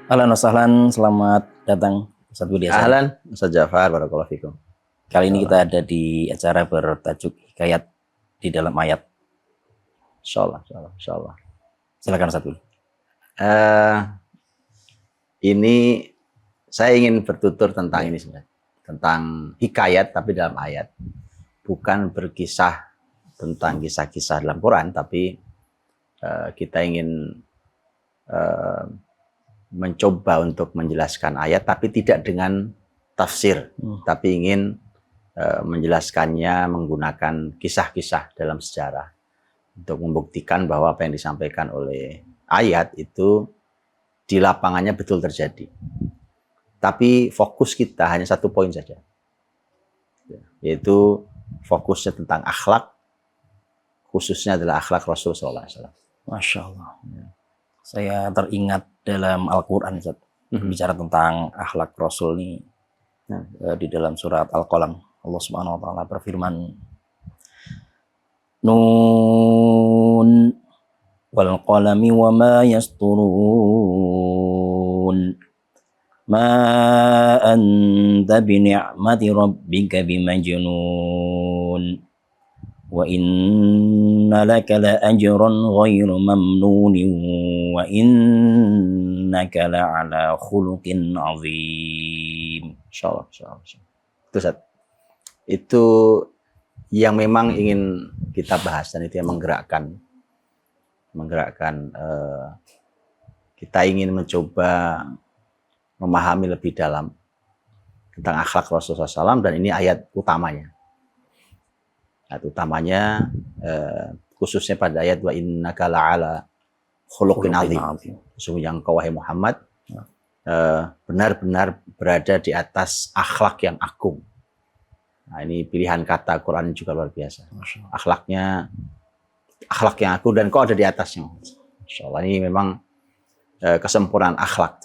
Ahlan wa sahlan, selamat datang Ustaz Budi Hasan. Ahlan, Ustaz Jafar, barakallahu fikum. Kali ini kita ada di acara bertajuk Hikayat di dalam Ayat. Insyaallah, insyaallah, insyaallah. Silakan Ustaz Budi. Ini saya ingin bertutur tentang ini sebenarnya, tentang hikayat tapi dalam ayat. Bukan berkisah tentang kisah-kisah dalam Quran, tapi kita ingin mencoba untuk menjelaskan ayat, tapi tidak dengan tafsir, tapi ingin menjelaskannya menggunakan kisah-kisah dalam sejarah untuk membuktikan bahwa apa yang disampaikan oleh ayat itu di lapangannya betul terjadi. Tapi fokus kita hanya satu poin saja, yaitu fokusnya tentang akhlak, khususnya adalah akhlak Rasul SAW. Masya Allah. Saya teringat dalam Al-Quran, Ustaz, bicara tentang akhlak Rasul ini di dalam surat Al-Qalam. Allah Subhanahu wa taala berfirman, Nun wal qalami wa ma yasturun. Ma anta bi ni'mati rabbika bimajnun. Wa inna laka la ajran ghairu mamnunin wa innaka la ala khuluqin azim. Insyaallah, insyaallah. Itu yang memang ingin kita bahas, dan itu yang menggerakkan kita ingin mencoba memahami lebih dalam tentang akhlak Rasulullah SAW, dan ini ayat utamanya. Ayat utamanya khususnya pada ayat wa innaka la'ala khuluqin azim. Sesungguhnya engkau wahai Muhammad benar-benar berada di atas akhlak yang agung. Nah, ini pilihan kata Quran juga luar biasa. Akhlaknya akhlak yang agung dan kau ada di atasnya. Insyaallah ini memang kesempurnaan akhlak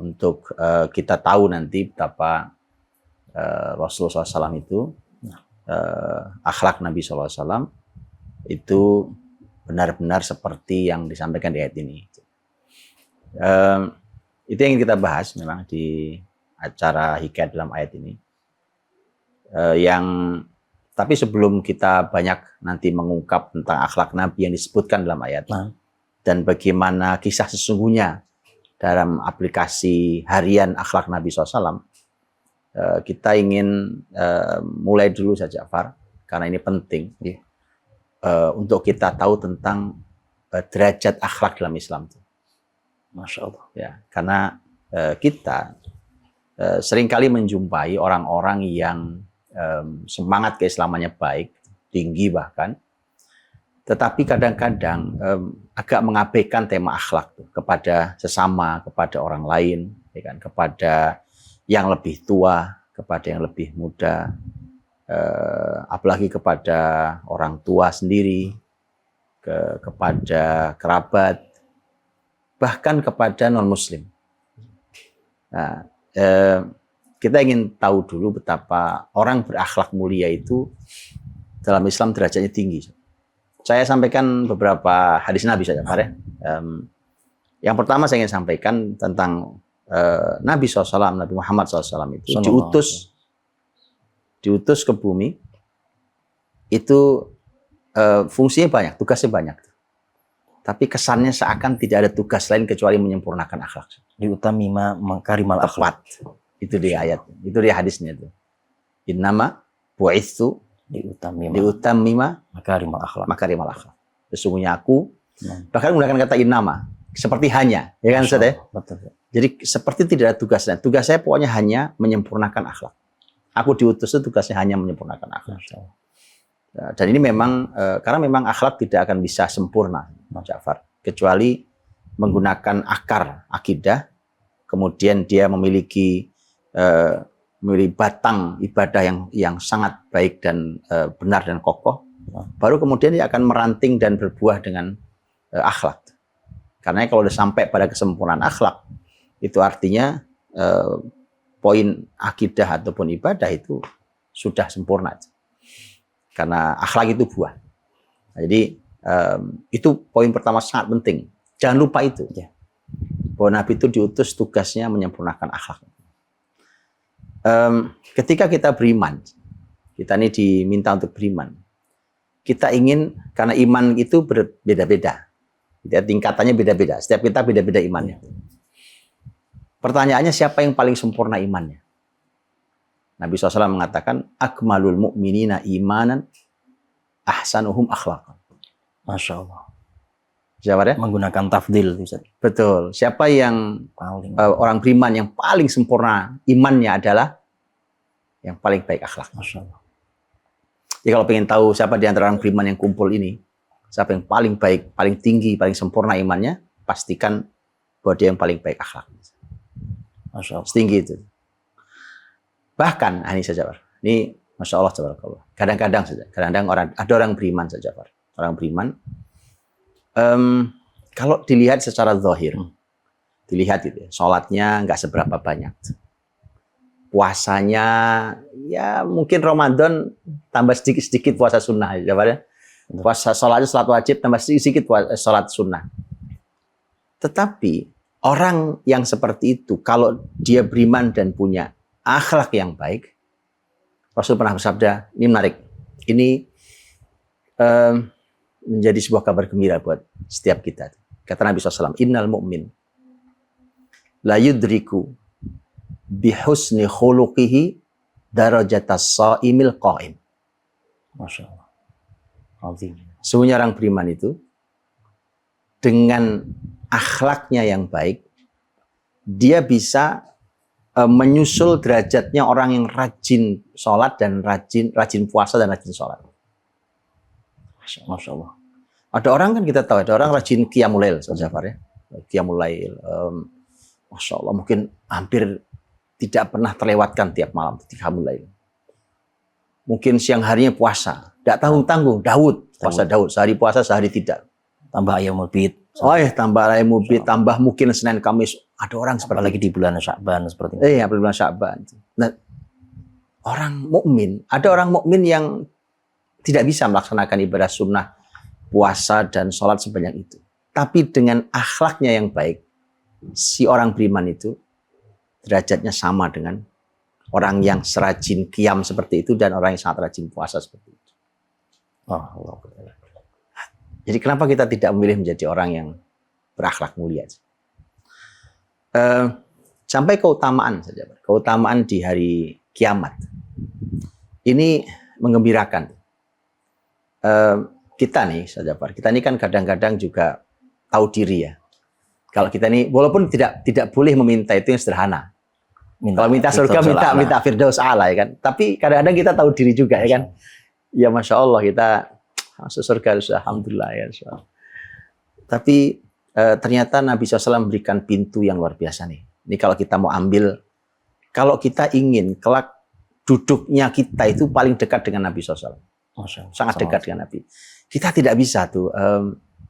untuk kita tahu nanti betapa Rasulullah SAW itu akhlak Nabi SAW itu benar-benar seperti yang disampaikan di ayat ini. Itu yang ingin kita bahas memang di acara hikayat dalam ayat ini. Tapi sebelum kita banyak nanti mengungkap tentang akhlak Nabi yang disebutkan dalam ayat dan bagaimana kisah sesungguhnya dalam aplikasi harian akhlak Nabi SAW, kita ingin mulai dulu saja, Far, karena ini penting untuk kita tahu tentang derajat akhlak dalam Islam. Masya Allah. Ya, karena kita seringkali menjumpai orang-orang yang semangat keislamannya baik, tinggi bahkan, tetapi kadang-kadang agak mengabaikan tema akhlak kepada sesama, kepada orang lain, ya kan, kepada yang lebih tua, kepada yang lebih muda, apalagi kepada orang tua sendiri, kepada kerabat, bahkan kepada non-muslim. Nah, kita ingin tahu dulu betapa orang berakhlak mulia itu dalam Islam derajatnya tinggi. Saya sampaikan beberapa hadis Nabi saja, Pak. Yang pertama saya ingin sampaikan tentang Nabi SAW, Nabi Muhammad SAW itu diutus ke bumi. Itu fungsinya banyak, tugasnya banyak. Tapi kesannya seakan tidak ada tugas lain kecuali menyempurnakan akhlak. Diutamima makarimal akhlak. Itu dia ayat, itu dia hadisnya itu. Innama bu'itsu diutamima makarimal akhlak. Sesungguhnya aku, bahkan menggunakan kata innama, seperti hanya, ya kan Ustaz ya? Betul. Jadi seperti tidak ada tugas lain. Tugas saya pokoknya hanya menyempurnakan akhlak. Aku diutus itu tugasnya hanya menyempurnakan akhlak. Dan ini memang karena memang akhlak tidak akan bisa sempurna, Mas Ja'far, kecuali menggunakan akar akidah, kemudian dia memiliki batang ibadah yang sangat baik dan benar dan kokoh, baru kemudian dia akan meranting dan berbuah dengan akhlak. Karena kalau sudah sampai pada kesempurnaan akhlak, itu artinya poin akidah ataupun ibadah itu sudah sempurna. Karena akhlak itu buah. Nah, jadi itu poin pertama sangat penting. Jangan lupa itu. bahwa Nabi itu diutus tugasnya menyempurnakan akhlak. Ketika kita beriman, kita ini diminta untuk beriman. Kita ingin, karena iman itu berbeda-beda. Tingkatannya beda-beda. Setiap kita beda-beda imannya. Pertanyaannya, siapa yang paling sempurna imannya? Nabi SAW mengatakan, akmalul mu'minina imanan ahsanuhum akhlaqan. Masya Allah. Jawabannya? Menggunakan tafdil. Betul. Siapa yang orang beriman yang paling sempurna imannya adalah yang paling baik akhlak. Masya Allah. Jadi kalau pengen tahu siapa di antara orang beriman yang kumpul ini, siapa yang paling baik, paling tinggi, paling sempurna imannya, pastikan bahwa dia yang paling baik akhlak. Masya Allah. Setinggi itu. Bahkan, ini saja, Pak. Ini Masya Allah, kadang-kadang saja. Kadang-kadang ada orang beriman saja, Pak. Orang beriman, kalau dilihat secara zahir, dilihat gitu ya, sholatnya nggak seberapa banyak. Puasanya, ya mungkin Ramadan tambah sedikit-sedikit puasa sunnah. Ya, Pak, ya. Puasa sholatnya sholat wajib, tambah sedikit-sedikit sholat sunnah. Tetapi, orang yang seperti itu, kalau dia beriman dan punya akhlak yang baik, Rasul pernah bersabda, ini menarik, ini menjadi sebuah kabar gembira buat setiap kita. Kata Nabi SAW, innal mu'min la yudriku bihusni khuluqihi darajatas sha'imil qa'im. Masya Allah. Azim. Sesungguhnya orang beriman itu dengan akhlaknya yang baik, dia bisa menyusul derajatnya orang yang rajin sholat dan rajin puasa dan rajin sholat. Masya Allah. Ada orang kan kita tahu, ada orang rajin qiyamul lail, Jafar ya. Qiyamul lail, Masya Allah, mungkin hampir tidak pernah terlewatkan tiap malam qiyamul lail. Mungkin siang harinya puasa, tidak tanggung-tanggung, Daud, puasa Daud, sehari puasa, sehari tidak. Tambah ayamul bid. Oh ya, tambah ayamul bid, tambah mungkin Senin Kamis. Ada orang seperti apalagi di bulan Sya'ban seperti itu. Iya, bulan Sya'ban. Nah, orang mukmin, ada orang mukmin yang tidak bisa melaksanakan ibadah sunnah, puasa dan sholat sebanyak itu. Tapi dengan akhlaknya yang baik, si orang beriman itu derajatnya sama dengan orang yang serajin qiyam seperti itu dan orang yang sangat rajin puasa seperti itu. Oh, Allah. Jadi kenapa kita tidak memilih menjadi orang yang berakhlak mulia? Sampai keutamaan saja, keutamaan di hari kiamat. Ini menggembirakan. Kita nih saja, kita ini kan kadang-kadang juga tahu diri ya. Kalau kita ini, walaupun tidak boleh meminta itu yang sederhana. Kalau minta surga, minta firdaus a'la ya kan. Tapi kadang-kadang kita tahu diri juga ya kan. Ya Masya Allah, kita masuk surga, alhamdulillah ya. Tapi ternyata Nabi SAW memberikan pintu yang luar biasa nih. Ini kalau kita mau ambil, kalau kita ingin kelak duduknya kita itu paling dekat dengan Nabi SAW. Sangat dekat dengan Nabi. Kita tidak bisa tuh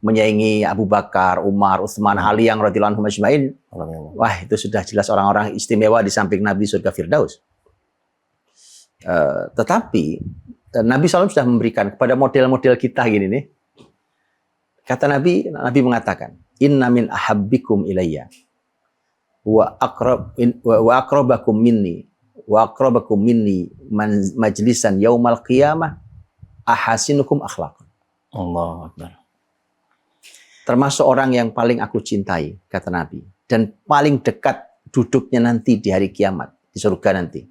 menyaingi Abu Bakar, Umar, Utsman, Ali yang radhiyallahu anhum ajmain. Wah, itu sudah jelas orang-orang istimewa di samping Nabi surga Firdaus. Tetapi Nabi SAW sudah memberikan kepada model-model kita gini nih. Kata Nabi mengatakan, inna min ahabbikum ilayya wa aqrabakum minni majlisan yaumal qiyamah ahasinukum akhlaqan. Allahu Akbar. Termasuk orang yang paling aku cintai, kata Nabi, dan paling dekat duduknya nanti di hari kiamat, di surga nanti.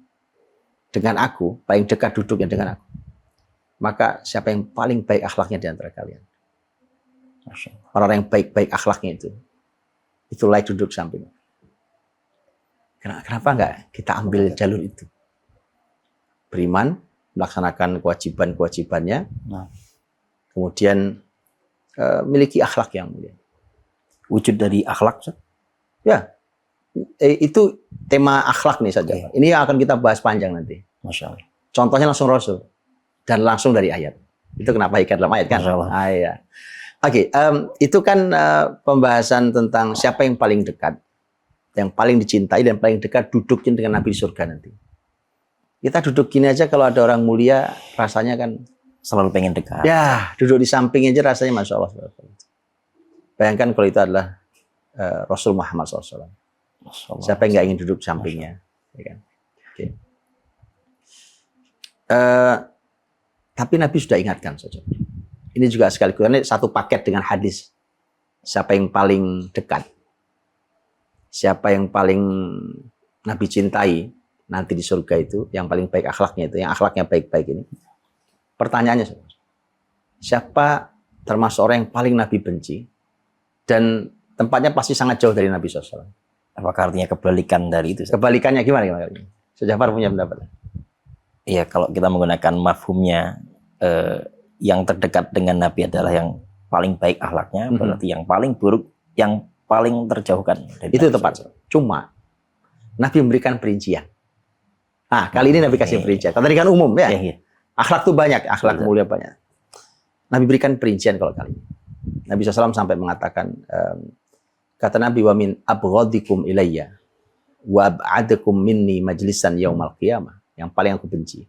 Dengan aku, paling dekat duduknya dengan aku. Maka siapa yang paling baik akhlaknya di antara kalian? Orang yang baik-baik akhlaknya itu layak duduk samping. Kenapa enggak kita ambil jalur itu? Beriman, melaksanakan kewajiban-kewajibannya, kemudian miliki akhlak yang mulia. Wujud dari akhlak, ya, itu tema akhlak nih saja. Okay. Ini yang akan kita bahas panjang nanti. Masya Allah. Contohnya langsung Rasul dan langsung dari ayat. Itu kenapa ikat dalam ayat kan? Ya. Oke, itu kan pembahasan tentang siapa yang paling dekat, yang paling dicintai dan paling dekat duduknya dengan Nabi di surga nanti. Kita duduk gini aja kalau ada orang mulia rasanya kan selalu pengen dekat. Ya, duduk di samping aja rasanya Masya Allah. Bayangkan kalau itu adalah Rasul Muhammad SAW. Siapa yang nggak ingin duduk sampingnya? Ya kan? Okay. Tapi Nabi sudah ingatkan saja. Ini juga sekaligus ini satu paket dengan hadis. Siapa yang paling dekat? Siapa yang paling Nabi cintai nanti di surga itu, yang paling baik akhlaknya itu, yang akhlaknya baik-baik ini. Pertanyaannya, siapa termasuk orang yang paling Nabi benci dan tempatnya pasti sangat jauh dari Nabi SAW? Apakah artinya kebalikan dari itu? Kebalikannya gimana? Sejafar punya pendapat? Iya, kalau kita menggunakan mafhumnya, yang terdekat dengan Nabi adalah yang paling baik akhlaknya, berarti yang paling buruk, yang paling terjauhkan. Itu tepat. Cuma Nabi memberikan perincian. Nah, kali ini Nabi kasih perincian. Tadi kan umum ya. Akhlak tuh banyak, akhlak mulia banyak. Nabi berikan perincian kalau kali ini. Nabi SAW sampai mengatakan, kata Nabi, wa min abghadikum ilayya wa ab'adakum minni majlisan yaumal qiyamah. Yang paling aku benci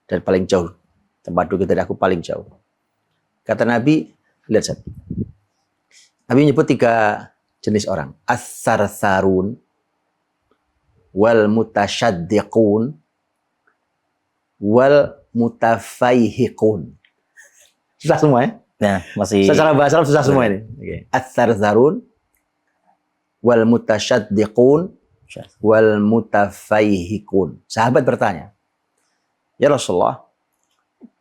dan paling jauh, tempat duduk dari aku paling jauh. Kata Nabi, lihat saya. Nabi menyebut 3 jenis orang. As-sarsarun wal mutasyaddiqun wal mutafaihiqun. Susah semua ya? Nah, masih secara bahasa Arab susah semua ini. Okay. As-sarsarun wal mutasyaddiqun wal mutafaihiqun. Sahabat bertanya, ya Rasulullah,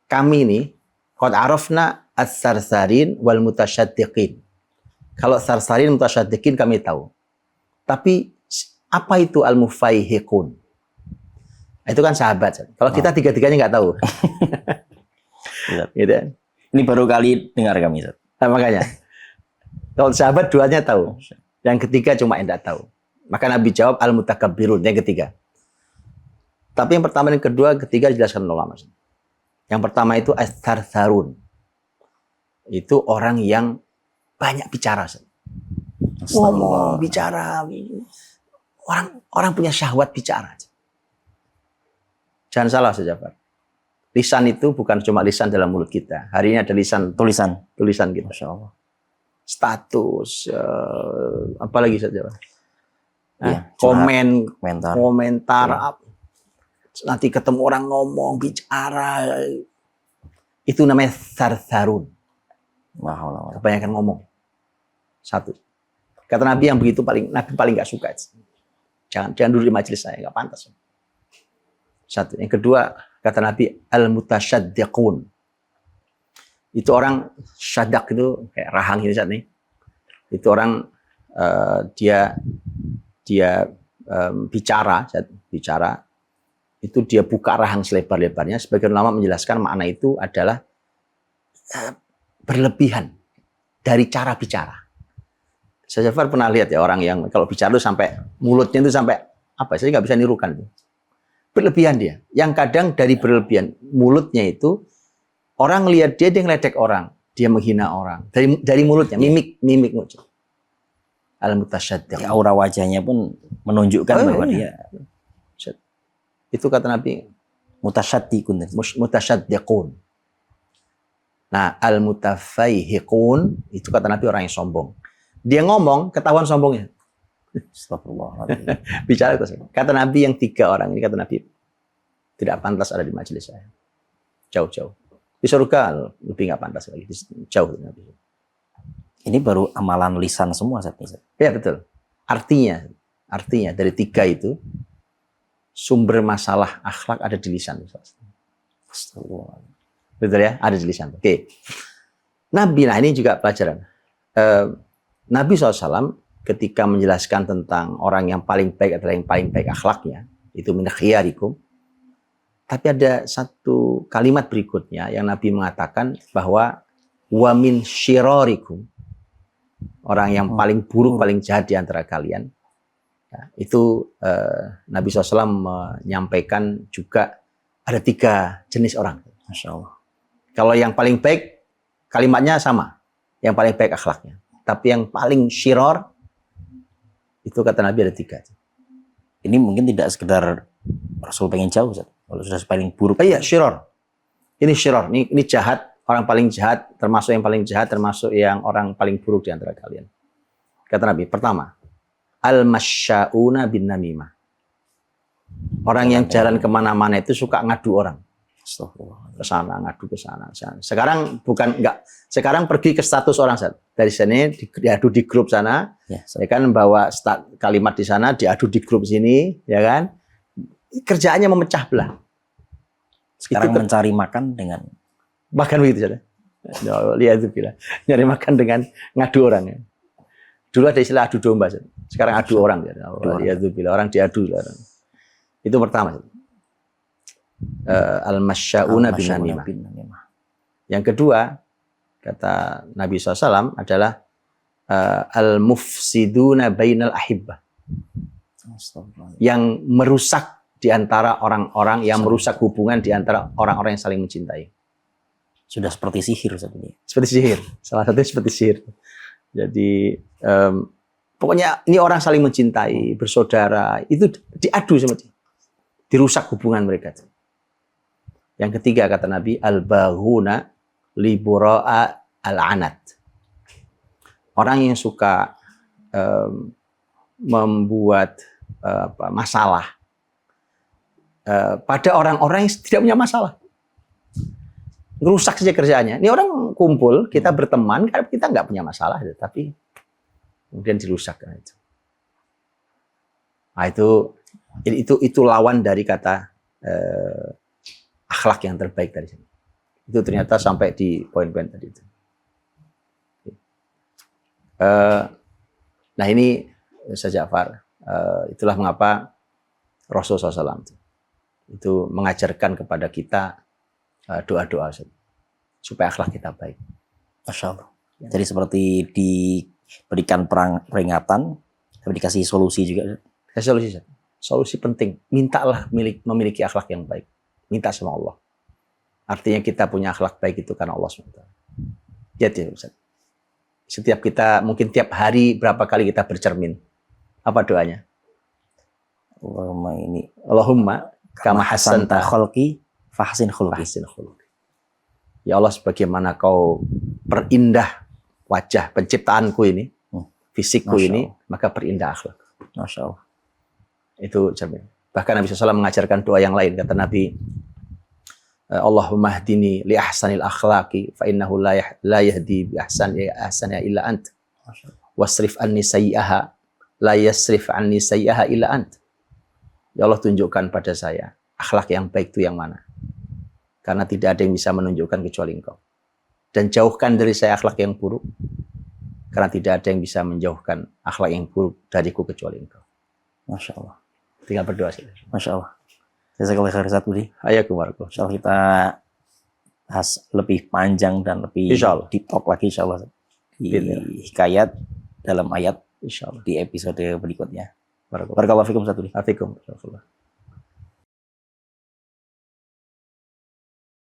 kami ini qad arafna as-sarsarin wal mutasyaddiqin. Kalau sarsarin mutasyaddiqin kami tahu. Tapi apa itu al-mufaihiqun? Itu kan sahabat. Kalau kita tiga-tiganya nggak tahu. Gitu. Ini baru kali dengar kami. Nah, makanya. Kalau sahabat 2-nya tahu. Yang ketiga cuma yang tidak tahu. Maka Nabi jawab al-mutakabbirun, yang ketiga. Tapi yang pertama dan kedua, ketiga dijelaskan ulama. Yang pertama itu as-sarsarun. Itu orang yang banyak bicara. Ngomong, bicara. Orang punya syahwat bicara. Jangan salah saja, Pak. Lisan itu bukan cuma lisan dalam mulut kita. Hari ini ada tulisan kita. Masya Allah. Status, apalagi saja, Pak. Komentar. Nanti ketemu orang ngomong, bicara. Itu namanya sarsarun. Kebanyakan ngomong. Satu. Kata Nabi yang begitu Nabi paling nggak suka. Jangan duduk di majelis saya, nggak pantas. Satu. Yang kedua, kata Nabi, al-mutasyaddiqun. Itu orang syadak itu kayak rahang ini saat ini. Itu orang dia bicara, itu dia buka rahang selebar-lebarnya. Sebagian ulama menjelaskan makna itu adalah berlebihan dari cara bicara. Saya pernah lihat ya orang yang kalau bicara itu sampai mulutnya itu sampai apa? Saya nggak bisa nirukan itu. Berlebihan dia. Yang kadang dari berlebihan mulutnya itu orang lihat dia ngeledek orang, dia menghina orang. Dari mulutnya, mimik muncul. Al-mutasyaddiq. Aura wajahnya pun menunjukkan bahwa dia. Itu kata Nabi mutasyaddiqun. Nah, al-mutafaihiqun itu kata Nabi orang yang sombong. Dia ngomong ketahuan sombongnya. Astagfirullahaladzim. Bicara itu. Kata Nabi yang 3 orang ini kata Nabi tidak pantas ada di majelis saya. Jauh-jauh. Di surga lebih nggak pantas lagi. Jauh dari Nabi. Ini baru amalan lisan semua saat ini. Ya betul. Artinya dari 3 itu sumber masalah akhlak ada di lisan. Betul ya? Ada di lisan. Oke. Nabi, nah ini juga pelajaran. Nabi SAW ketika menjelaskan tentang orang yang paling baik adalah yang paling baik akhlaknya, itu min khiyarikum. Tapi ada satu kalimat berikutnya yang Nabi mengatakan bahwa wa min syirarikum, orang yang paling buruk, paling jahat di antara kalian. Nah, itu Nabi SAW menyampaikan juga ada 3 jenis orang. Masya Allah. Kalau yang paling baik, kalimatnya sama. Yang paling baik akhlaknya. Tapi yang paling syiror, itu kata Nabi ada 3. Ini mungkin tidak sekedar Rasul pengen jauh, Ustaz. Kalau sudah paling buruk. Iya, syiror. Ini syiror. Ini jahat. Orang paling jahat, termasuk yang paling jahat, termasuk yang orang paling buruk di antara kalian. Kata Nabi, pertama, al-masya'una bin namimah. Orang yang jalan kemana-mana itu suka ngadu orang. Ke sana, ngadu ke sana. Sekarang bukan enggak. Sekarang pergi ke status orang. Dari sini diadu di grup sana. Ya kan bawa kalimat di sana, diadu di grup sini, ya kan? Kerjaannya memecah belah. Sekarang itu mencari makan dengan bahkan begitu saja. Lihat itu bila nyari makan dengan ngadu orang. Ya. Dulu ada istilah adu domba. Sekarang adu orang. Lihat itu bila orang diadu. Itu pertama. Al-masya'una bin namimah. Yang kedua, kata Nabi SAW adalah al-mufsiduna bainal ahibbah. Yang merusak di antara orang-orang, yang merusak hubungan di antara orang-orang yang saling mencintai. Sudah seperti sihir Ustaz ini. Seperti sihir. Salah satunya seperti sihir. Jadi pokoknya ini orang saling mencintai, bersaudara, itu diadu sama dia. Dirusak hubungan mereka. Yang ketiga kata Nabi, al-baghuna li bura'a al-anat. Orang yang suka membuat masalah pada orang-orang yang tidak punya masalah. Ngerusak saja kerjaannya. Ini orang kumpul, kita berteman, karena kita nggak punya masalah, tapi kemudian dirusak. Nah, itu lawan dari kata akhlak yang terbaik dari sini. Itu ternyata sampai di poin-poin tadi itu. Nah ini Ustaz Ja'far, itulah mengapa Rasulullah SAW itu mengajarkan kepada kita doa-doa supaya akhlak kita baik. Masya Allah. Jadi seperti diberikan peringatan, tapi dikasih solusi juga. Kasih solusi penting. Mintalah memiliki akhlak yang baik. Minta sama Allah. Artinya kita punya akhlak baik itu karena Allah SWT. Jadi Ustaz, setiap kita, mungkin tiap hari berapa kali kita bercermin. Apa doanya? Allahumma kama hasanta khalqi fahsin khuluqi. Ya Allah, sebagaimana kau perindah wajah penciptaanku ini, fisikku ini, maka perindah akhlak. Masya Allah. Itu cermin. Bahkan Nabi SAW mengajarkan doa yang lain. Kata Nabi, Allahumma hdini li ahsanil akhlaqi fa innahu la yahdi bi ahsaniha illa ant. Wasrif anni sayyi'aha la yasrif anni sayyi'aha illa ant. Ya Allah, tunjukkan pada saya akhlak yang baik itu yang mana. Karena tidak ada yang bisa menunjukkan kecuali Engkau. Dan jauhkan dari saya akhlak yang buruk. Karena tidak ada yang bisa menjauhkan akhlak yang buruk dariku kecuali Engkau. Masya Allah. Tinggal berdoa saja. Masya Allah. Jazakallahu khairan Ustaz Budi. Hayakumullah. Insyaallah kita bahas lebih panjang dan lebih deep talk lagi insyaallah di hikayat dalam ayat insyaallah di episode berikutnya. Barakallahu fikum Ustaz Budi. Afikum.